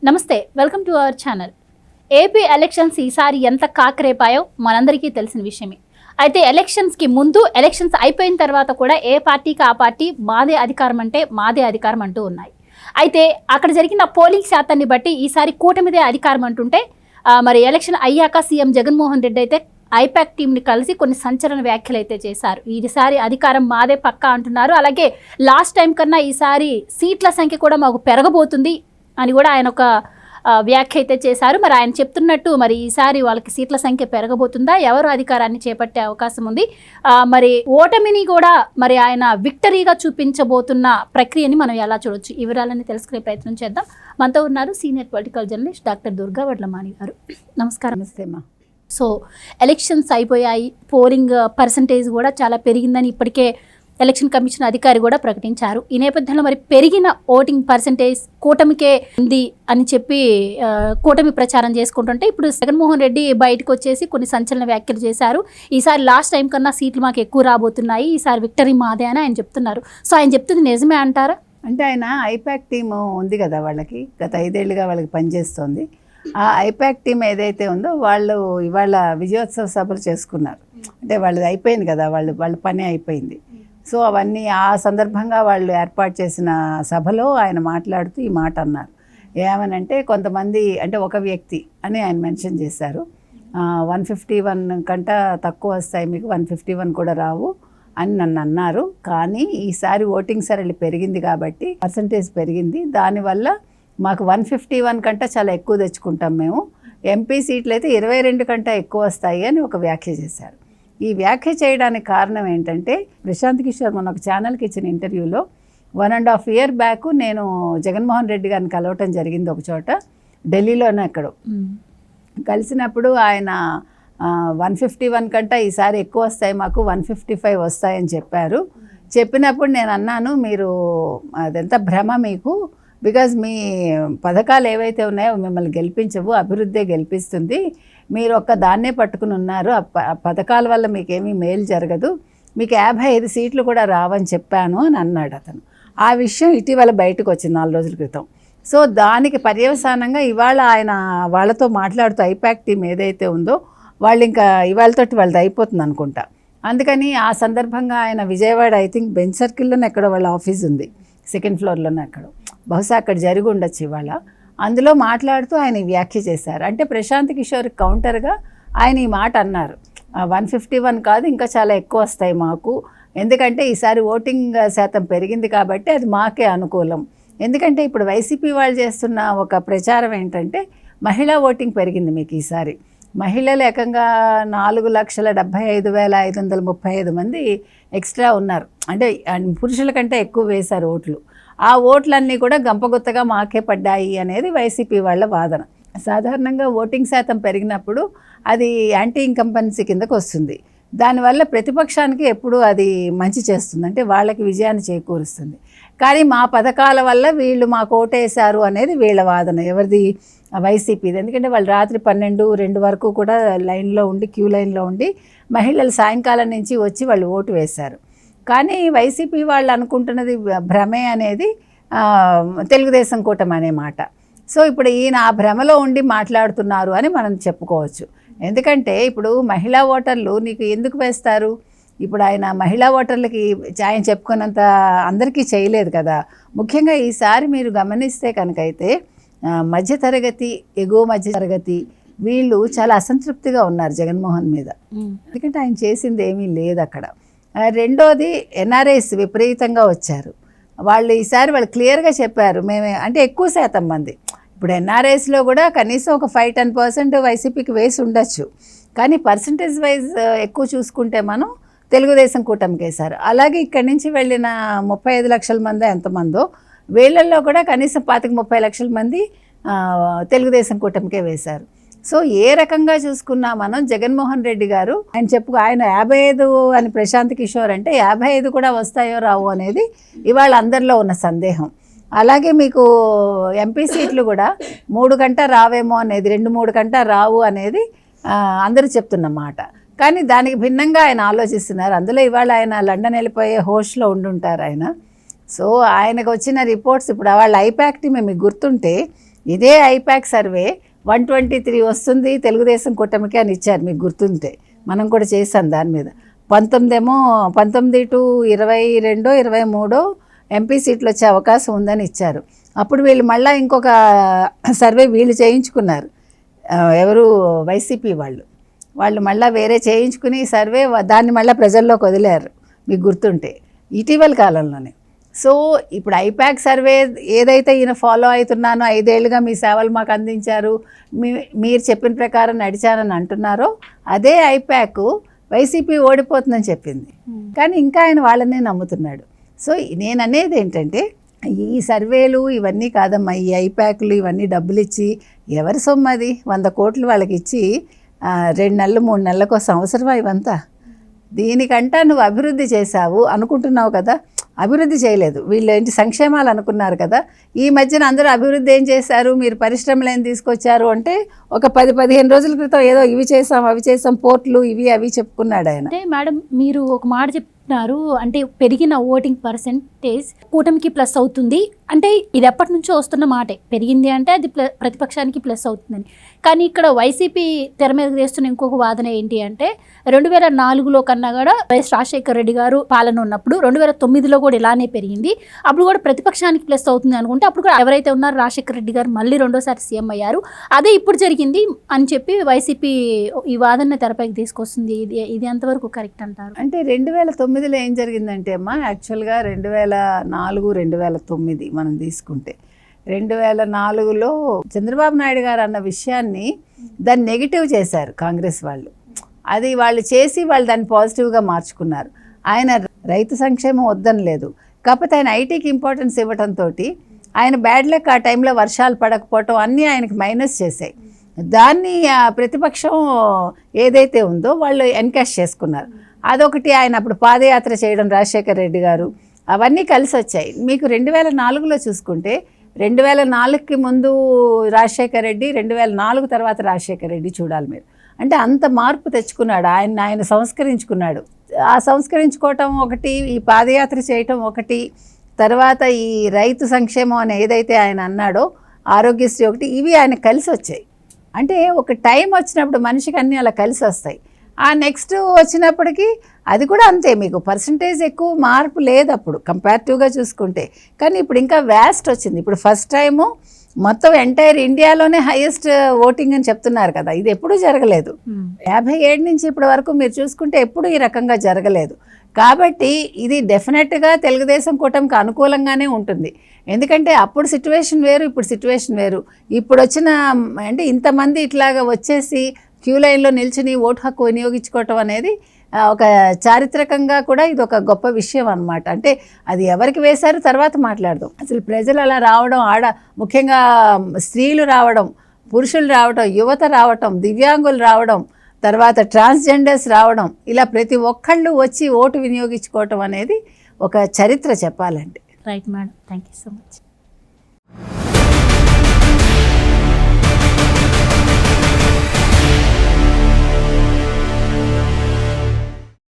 నమస్తే, welcome to our channel. AP elections ఈసారి ఎంత కాకరేపాయో మనందరికీ తెలిసిన విషయమే. అయితే ఎలక్షన్స్కి ముందు, ఎలక్షన్స్ అయిపోయిన తర్వాత కూడా ఏ పార్టీకి ఆ పార్టీ మాదే అధికారం అంటే మాదే అధికారం అంటూ ఉన్నాయి. అయితే అక్కడ జరిగిన పోలింగ్ శాతాన్ని బట్టి ఈసారి కూటమిదే అధికారం అంటుంటే, మరి ఎలక్షన్ అయ్యాక సీఎం జగన్మోహన్ రెడ్డి అయితే ఐపాక్ టీంని కలిసి కొన్ని సంచలన వ్యాఖ్యలు అయితే చేశారు. ఈసారి అధికారం మాదే పక్కా అంటున్నారు. అలాగే లాస్ట్ టైం కన్నా ఈసారి సీట్ల సంఖ్య కూడా మాకు పెరగబోతుంది అని కూడా ఆయన ఒక వ్యాఖ్య అయితే చేశారు. మరి ఆయన చెప్తున్నట్టు మరి ఈసారి వాళ్ళకి సీట్ల సంఖ్య పెరగబోతుందా, ఎవరు అధికారాన్ని చేపట్టే అవకాశం ఉంది, మరి ఓటమిని కూడా మరి ఆయన విక్టరీగా చూపించబోతున్న ప్రక్రియని మనం ఎలా చూడొచ్చు, ఈ వివరాలని తెలుసుకునే ప్రయత్నం చేద్దాం. మనతో ఉన్నారు senior political journalist doctor Durga Vadlamani గారు. నమస్కారం. నమస్తేమ్మా. సో ఎలక్షన్స్ అయిపోయాయి, పోలింగ్ పర్సంటేజ్ కూడా చాలా పెరిగిందని ఇప్పటికే ఎలక్షన్ కమిషన్ అధికారి కూడా ప్రకటించారు. ఈ నేపథ్యంలో మరి పెరిగిన ఓటింగ్ పర్సంటేజ్ కూటమికే ఉంది అని చెప్పి కూటమి ప్రచారం చేసుకుంటుంటే, ఇప్పుడు జగన్మోహన్ రెడ్డి బయటకు వచ్చేసి కొన్ని సంచలన వ్యాఖ్యలు చేశారు. ఈసారి లాస్ట్ టైం కన్నా సీట్లు మాకు ఎక్కువ రాబోతున్నాయి, ఈసారి విక్టరీ మాదే అని ఆయన చెప్తున్నారు. సో ఆయన చెప్తుంది నిజమే అంటారా? అంటే ఆయన ఐపాక్ టీమ్ ఉంది కదా, వాళ్ళకి గత 5 ఏళ్ళుగా వాళ్ళకి పనిచేస్తుంది. ఆ ఐపాక్ టీం ఏదైతే ఉందో వాళ్ళు ఇవాళ విజయోత్సవ సభలు చేసుకున్నారు. అంటే వాళ్ళది అయిపోయింది కదా, వాళ్ళ పని అయిపోయింది. సో అవన్నీ ఆ సందర్భంగా వాళ్ళు ఏర్పాటు చేసిన సభలో ఆయన మాట్లాడుతూ ఈ మాట అన్నారు. ఏమనంటే, కొంతమంది అంటే ఒక వ్యక్తి అని ఆయన మెన్షన్ చేశారు. 151 కంటే తక్కువ వస్తాయి, మీకు 151 కూడా రావు అని నన్ను అన్నారు. కానీ ఈసారి ఓటింగ్ సరళి పెరిగింది కాబట్టి పర్సంటేజ్ పెరిగింది, దానివల్ల మాకు 151 కంటే చాలా ఎక్కువ తెచ్చుకుంటాం మేము. ఎంపీ సీట్లు అయితే 22 కంటే ఎక్కువ వస్తాయి అని ఒక వ్యాఖ్య చేశారు. ఈ వ్యాఖ్య చేయడానికి కారణం ఏంటంటే, ప్రశాంత్ కిషోర్ మన ఒక ఛానల్కి ఇచ్చిన ఇంటర్వ్యూలో 1.5 year బ్యాక్ నేను జగన్మోహన్ రెడ్డి గారిని కలవటం జరిగింది ఒక చోట, ఢిల్లీలోనే. అక్కడ కలిసినప్పుడు ఆయన 151 కంటే ఈసారి ఎక్కువ వస్తాయి, మాకు 155 వస్తాయని చెప్పారు. చెప్పినప్పుడు నేను అన్నాను, మీరు అదంతా భ్రమ మీకు, బికాజ్ మీ పథకాలు ఏవైతే ఉన్నాయో మిమ్మల్ని గెలిపించవు, అభివృద్ధే గెలిపిస్తుంది. మీరు ఒక్క దాన్నే పట్టుకుని ఉన్నారు, ఆ పథకాల వల్ల మీకేమీ మేలు జరగదు, మీకు 55 సీట్లు కూడా రావని చెప్పాను అని అన్నాడు అతను. ఆ విషయం ఇటీవల బయటకు వచ్చింది 4 రోజుల క్రితం. సో దానికి పర్యవసానంగా ఇవాళ ఆయన వాళ్ళతో మాట్లాడుతూ ఐపాక్ టీం ఏదైతే ఉందో వాళ్ళు ఇంకా ఇవాళతోటి వాళ్ళది అయిపోతుంది అనుకుంటా. అందుకని ఆ సందర్భంగా ఆయన విజయవాడ, ఐ థింక్ బెంచ్ సర్కిల్లోనే ఎక్కడో వాళ్ళ ఆఫీస్ ఉంది, 2nd floorలోనే, అక్కడ బహుశా అక్కడ జరిగి ఉండొచ్చు ఇవాళ. అందులో మాట్లాడుతూ ఆయన వ్యాఖ్య చేశారు. అంటే ప్రశాంత్ కిషోర్ కౌంటర్గా ఆయన ఈ మాట అన్నారు, 151 కాదు ఇంకా చాలా ఎక్కువ వస్తాయి మాకు, ఎందుకంటే ఈసారి ఓటింగ్ శాతం పెరిగింది కాబట్టి అది మాకే అనుకూలం. ఎందుకంటే ఇప్పుడు వైసీపీ వాళ్ళు చేస్తున్న ఒక ప్రచారం ఏంటంటే, మహిళా ఓటింగ్ పెరిగింది మీకు ఈసారి. మహిళలు ఏకంగా 4,75,535 మంది ఎక్స్ట్రా ఉన్నారు, అంటే పురుషుల కంటే ఎక్కువ వేశారు ఓట్లు. ఆ ఓట్లన్నీ కూడా గంపగుత్తగా మాకే పడ్డాయి అనేది వైసీపీ వాళ్ళ వాదన. సాధారణంగా ఓటింగ్ శాతం పెరిగినప్పుడు అది యాంటీ ఇన్కంపెన్సీ కిందకు వస్తుంది. దానివల్ల ప్రతిపక్షానికి ఎప్పుడు అది మంచి చేస్తుంది, అంటే వాళ్ళకి విజయాన్ని చేకూరుస్తుంది. కానీ మా పథకాల వల్ల వీళ్ళు మాకు ఓటేశారు అనేది వీళ్ళ వాదన. ఎవరిది? వైసీపీది. ఎందుకంటే వాళ్ళు రాత్రి 12-2 వరకు కూడా లైన్లో ఉండి, క్యూ లైన్లో ఉండి, మహిళలు సాయంకాలం నుంచి వచ్చి వాళ్ళు ఓటు వేశారు. కానీ వైసీపీ వాళ్ళు అనుకుంటున్నది భ్రమే అనేది తెలుగుదేశం కూటమి అనే మాట. సో ఇప్పుడు ఈయన ఆ భ్రమలో ఉండి మాట్లాడుతున్నారు అని మనం చెప్పుకోవచ్చు. ఎందుకంటే ఇప్పుడు మహిళా ఓటర్లు నీకు ఎందుకు వేస్తారు? ఇప్పుడు ఆయన మహిళా ఓటర్లకి ఆయన చెప్పుకున్నంత అందరికీ చేయలేదు కదా. ముఖ్యంగా ఈసారి మీరు గమనిస్తే కనుకైతే మధ్యతరగతి, ఎగువ మధ్యతరగతి వీళ్ళు చాలా అసంతృప్తిగా ఉన్నారు జగన్మోహన్ మీద. ఎందుకంటే ఆయన చేసింది ఏమీ లేదు అక్కడ. రెండోది, ఎన్ఆర్ఐస్ విపరీతంగా వచ్చారు. వాళ్ళు ఈసారి వాళ్ళు క్లియర్గా చెప్పారు, మేమే అంటే ఎక్కువ శాతం మంది. ఇప్పుడు ఎన్ఆర్ఐస్లో కూడా కనీసం ఒక 5-10% వైసీపీకి వేసి ఉండొచ్చు, కానీ పర్సంటేజ్ వైజ్ ఎక్కువ చూసుకుంటే మనం తెలుగుదేశం కూటమికి వేశారు. అలాగే ఇక్కడి నుంచి వెళ్ళిన 35 లక్షల మంది ఎంతమందో, వీళ్ళల్లో కూడా కనీసం 25-30 లక్షల మంది తెలుగుదేశం కూటమికే వేశారు. సో ఏ రకంగా చూసుకున్నా మనం జగన్మోహన్ రెడ్డి గారు ఆయన 55 అని ప్రశాంత్ కిషోర్ అంటే 55 కూడా వస్తాయో రావు అనేది ఇవాళ అందరిలో ఉన్న సందేహం. అలాగే మీకు ఎంపీ సీట్లు కూడా 3 కంటే రావేమో అనేది, 2-3 కంటే రావు అనేది అందరూ చెప్తున్న మాట. కానీ దానికి భిన్నంగా ఆయన ఆలోచిస్తున్నారు. అందులో ఇవాళ ఆయన లండన్ వెళ్ళిపోయే హోస్ట్లో ఉండుంటారు ఆయన. సో ఆయనకు వచ్చిన రిపోర్ట్స్ ఇప్పుడు వాళ్ళ ఐపాక్ టీమ్ మీకు గుర్తుంటే ఇదే ఐపాక్ సర్వే 123 వస్తుంది తెలుగుదేశం కూటమికి అని ఇచ్చారు, మీకు గుర్తుంటే మనం కూడా చేసాం దాని మీద. 19 టు 22 23 ఎంపీ సీట్లు వచ్చే అవకాశం ఉందని ఇచ్చారు. అప్పుడు వీళ్ళు మళ్ళీ ఇంకొక సర్వే వీళ్ళు చేయించుకున్నారు, ఎవరు వైసీపీ వాళ్ళు మళ్ళీ వేరే చేయించుకుని సర్వే దాన్ని మళ్ళీ ప్రజల్లోకి వదిలేరు, మీకు గుర్తుంటే ఇటీవల కాలంలోనే. సో ఇప్పుడు ఐపాక్ సర్వే ఏదైతే ఈయన ఫాలో అవుతున్నానో 5 ఏళ్ళుగా మీ సేవలు మాకు అందించారు, మీరు చెప్పిన ప్రకారం నడిచానని అంటున్నారో అదే ఐపాక్ వైసీపీ ఓడిపోతుందని చెప్పింది, కానీ ఇంకా ఆయన వాళ్ళనే నమ్ముతున్నాడు. సో నేను అనేది ఏంటంటే ఈ సర్వేలు ఇవన్నీ కాదమ్మా, ఈ ఐపాక్లు ఇవన్నీ డబ్బులు ఇచ్చి ఎవరి సొమ్ము అది 100 కోట్లు వాళ్ళకి ఇచ్చి 2 నెలలు 3 నెలలకు అవసరమా ఇవంతా? దీనికంటా నువ్వు అభివృద్ధి చేశావు అనుకుంటున్నావు కదా, అభివృద్ధి చేయలేదు. వీళ్ళు ఏంటి సంక్షేమాలు అనుకున్నారు కదా. ఈ మధ్యన అందరూ అభివృద్ధి ఏం చేశారు, మీరు పరిశ్రమలు ఏం తీసుకొచ్చారు అంటే ఒక 10-15 రోజుల క్రితం ఏదో ఇవి చేసాం అవి చేసాం పోర్ట్లు ఇవి అవి చెప్పుకున్నాడు ఆయన. అంటే మేడం మీరు ఒక మాట చెప్తున్నారు, అంటే పెరిగిన ఓటింగ్ పర్సెంటేజ్ కూటమికి ప్లస్ అవుతుంది అంటే ఇది ఎప్పటి నుంచో వస్తున్న మాటే, పెరిగింది అంటే అది ప్రతిపక్షానికి ప్లస్ అవుతుందని. కానీ ఇక్కడ వైసీపీ తెర మీద వేస్తున్న ఇంకొక వాదన ఏంటి అంటే 2004లో కన్నా కూడా వైఎస్ రాజశేఖర రెడ్డి గారు పాలన ఉన్నప్పుడు 2009లో కూడా ఇలానే పెరిగింది, అప్పుడు కూడా ప్రతిపక్షానికి ప్లస్ అవుతుంది అనుకుంటే అప్పుడు కూడా ఎవరైతే ఉన్నారో రాజశేఖర రెడ్డి గారు మళ్ళీ 2వ సీఎం అయ్యారు, అదే ఇప్పుడు జరిగింది అని చెప్పి వైసీపీ ఈ వాదన తెరపైకి తీసుకొస్తుంది. ఇది ఎంతవరకు కరెక్ట్ అంటారు? అంటే 2009లో ఏం జరిగిందంటే అమ్మా, యాక్చువల్గా 2004 2009 మనం తీసుకుంటే 2004లో చంద్రబాబు నాయుడు గారు అన్న విషయాన్ని దాన్ని నెగిటివ్ చేశారు కాంగ్రెస్ వాళ్ళు. అది వాళ్ళు చేసి వాళ్ళు దాన్ని పాజిటివ్గా మార్చుకున్నారు. ఆయన రైతు సంక్షేమం వద్దని లేదు, కాకపోతే ఆయన ఐటీకి ఇంపార్టెన్స్ ఇవ్వడంతో ఆయన బ్యాడ్ లక్ ఆ టైంలో వర్షాలు పడకపోవటం అన్నీ ఆయనకి మైనస్ చేశాయి. దాన్ని ప్రతిపక్షం ఏదైతే ఉందో వాళ్ళు ఎన్కాష్ చేసుకున్నారు. అదొకటి. ఆయన అప్పుడు పాదయాత్ర చేయడం రాజశేఖర రెడ్డి గారు అవన్నీ కలిసి వచ్చాయి. మీకు 2004లో చూసుకుంటే 2004కి ముందు రాజశేఖర రెడ్డి, 2004 తర్వాత రాజశేఖర రెడ్డి చూడాలి మీరు. అంటే అంత మార్పు తెచ్చుకున్నాడు, ఆయన సంస్కరించుకున్నాడు. ఆ సంస్కరించుకోవటం ఒకటి, ఈ పాదయాత్ర చేయటం ఒకటి, తర్వాత ఈ రైతు సంక్షేమం అని ఏదైతే ఆయన అన్నాడో ఆరోగ్యశ్రీ ఒకటి, ఇవి ఆయన కలిసి వచ్చాయి. అంటే ఒక టైం వచ్చినప్పుడు మనిషికి అన్నీ అలా కలిసి వస్తాయి. ఆ నెక్స్ట్ వచ్చినప్పటికీ అది కూడా అంతే, మీకు పర్సంటేజ్ ఎక్కువ మార్పు లేదు అప్పుడు కంపారిటివ్గా చూసుకుంటే. కానీ ఇప్పుడు ఇంకా వ్యాస్ట్ వచ్చింది. ఇప్పుడు ఫస్ట్ టైము మొత్తం ఎంటైర్ ఇండియాలోనే హైయెస్ట్ ఓటింగ్ అని చెప్తున్నారు కదా, ఇది ఎప్పుడూ జరగలేదు. 57 నుంచి ఇప్పటి వరకు మీరు చూసుకుంటే ఎప్పుడూ ఈ రకంగా జరగలేదు. కాబట్టి ఇది డెఫినెట్గా తెలుగుదేశం కూటమికి అనుకూలంగానే ఉంటుంది. ఎందుకంటే అప్పుడు సిచ్యువేషన్ వేరు, ఇప్పుడు సిచ్యువేషన్ వేరు. ఇప్పుడు వచ్చిన అంటే ఇంతమంది ఇట్లాగా వచ్చేసి క్యూ లైన్లో నిల్చుని ఓటు హక్కు వినియోగించుకోవటం అనేది ఒక చారిత్రకంగా కూడా ఇది ఒక గొప్ప విషయం అన్నమాట. అంటే అది ఎవరికి వేశారు తర్వాత మాట్లాడదాం. అసలు ప్రజలు అలా రావడం, ముఖ్యంగా స్త్రీలు రావడం, పురుషులు రావడం, యువత రావటం, దివ్యాంగులు రావడం, తర్వాత ట్రాన్స్జెండర్స్ రావడం, ఇలా ప్రతి ఒక్కళ్ళు వచ్చి ఓటు వినియోగించుకోవటం అనేది ఒక చరిత్ర చెప్పాలంటే. Right madam, thank you so much.